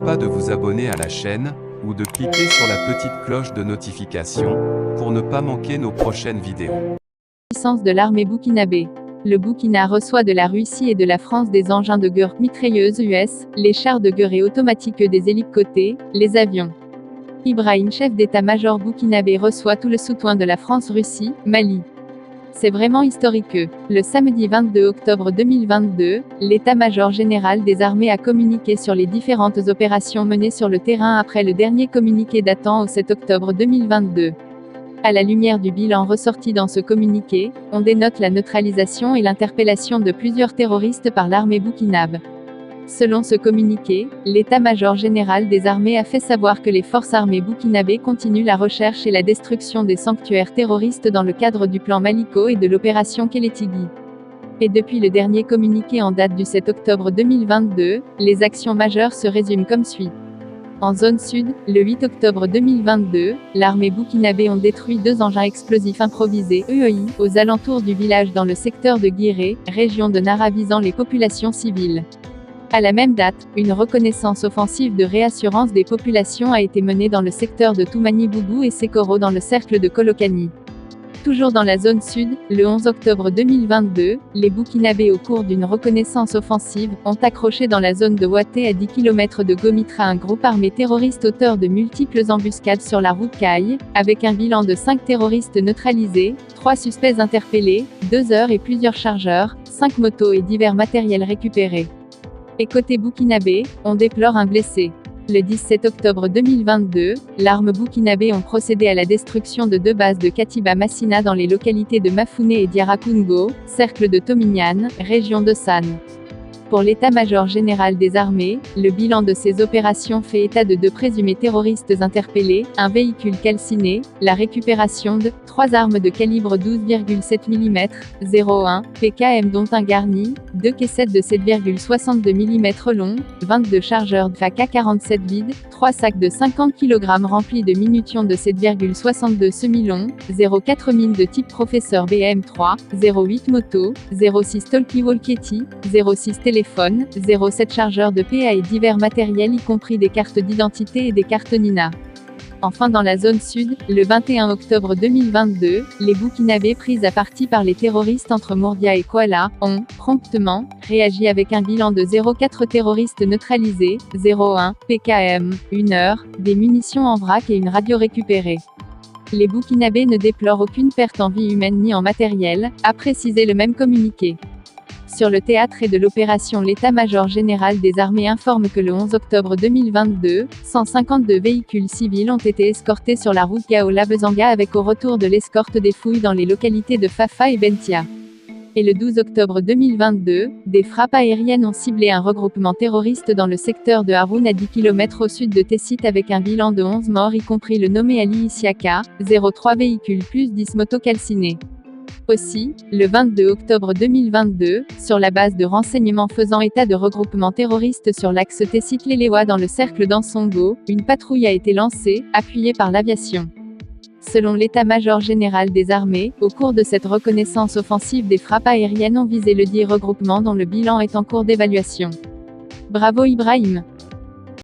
Pas de vous abonner à la chaîne, ou de cliquer sur la petite cloche de notification, pour ne pas manquer nos prochaines vidéos. Puissance de l'armée burkinabé. Le Burkina reçoit de la Russie et de la France des engins de guerre mitrailleuses US, les chars de guerre et automatiques des hélicoptères, les avions. Ibrahim, chef d'état-major burkinabé, reçoit tout le soutien de la France, Russie, Mali. C'est vraiment historique. Le samedi 22 octobre 2022, l'état-major général des armées a communiqué sur les différentes opérations menées sur le terrain après le dernier communiqué datant au 7 octobre 2022. À la lumière du bilan ressorti dans ce communiqué, on dénote la neutralisation et l'interpellation de plusieurs terroristes par l'armée burkinabe. Selon ce communiqué, l'état-major général des armées a fait savoir que les forces armées burkinabées continuent la recherche et la destruction des sanctuaires terroristes dans le cadre du plan Maliko et de l'opération Kélétigui. Et depuis le dernier communiqué en date du 7 octobre 2022, les actions majeures se résument comme suit. En zone sud, le 8 octobre 2022, l'armée burkinabé ont détruit 2 engins explosifs improvisés EEI aux alentours du village dans le secteur de Guiré, région de Nara, visant les populations civiles. À la même date, une reconnaissance offensive de réassurance des populations a été menée dans le secteur de Toumani-Boubou et Sekoro dans le cercle de Kolokani. Toujours dans la zone sud, le 11 octobre 2022, les Burkinabés, au cours d'une reconnaissance offensive, ont accroché dans la zone de Ouaté à 10 km de Gomitra un groupe armé terroriste auteur de multiples embuscades sur la route Kaye, avec un bilan de 5 terroristes neutralisés, 3 suspects interpellés, 2 heures et plusieurs chargeurs, 5 motos et divers matériels récupérés. Et côté burkinabé, on déplore un blessé. Le 17 octobre 2022, l'armée burkinabé ont procédé à la destruction de 2 bases de Katiba Massina dans les localités de Mafouné et Diarakungo, cercle de Tomignane, région de San. Pour l'état-major général des armées, le bilan de ces opérations fait état de 2 présumés terroristes interpellés, un véhicule calciné, la récupération de 3 armes de calibre 12,7 mm, 0,1 PKM dont un garni, 2 caissettes de 7,62 mm long, 22 chargeurs de AK-47 vides, 3 sacs de 50 kg remplis de munitions de 7,62 semi-long, 0,4 mines de type professeur BM3, 0,8 moto, 0,6 talkie-walkie, 0,6 téléphone, 0,7 chargeurs de PA et divers matériels y compris des cartes d'identité et des cartes Nina. Enfin dans la zone sud, le 21 octobre 2022, les Burkinabés pris à partie par les terroristes entre Mourdia et Kouala, ont, promptement, réagi avec un bilan de 0,4 terroristes neutralisés, 0,1 PKM, 1 heure, des munitions en vrac et une radio récupérée. Les Burkinabés ne déplorent aucune perte en vie humaine ni en matériel, a précisé le même communiqué. Sur le théâtre et de l'opération, l'état-major général des armées informe que le 11 octobre 2022, 152 véhicules civils ont été escortés sur la route Gao-Labezanga avec au retour de l'escorte des fouilles dans les localités de Fafa et Bentia. Et le 12 octobre 2022, des frappes aériennes ont ciblé un regroupement terroriste dans le secteur de Haroun à 10 km au sud de Tessit avec un bilan de 11 morts y compris le nommé Ali Isiaka, 03 véhicules plus 10 motos calcinées. Aussi, le 22 octobre 2022, sur la base de renseignements faisant état de regroupements terroristes sur l'axe Tessit-Léléwa dans le cercle d'Ansongo, une patrouille a été lancée, appuyée par l'aviation. Selon l'état-major général des armées, au cours de cette reconnaissance offensive, des frappes aériennes ont visé le dit regroupement dont le bilan est en cours d'évaluation. Bravo Ibrahim!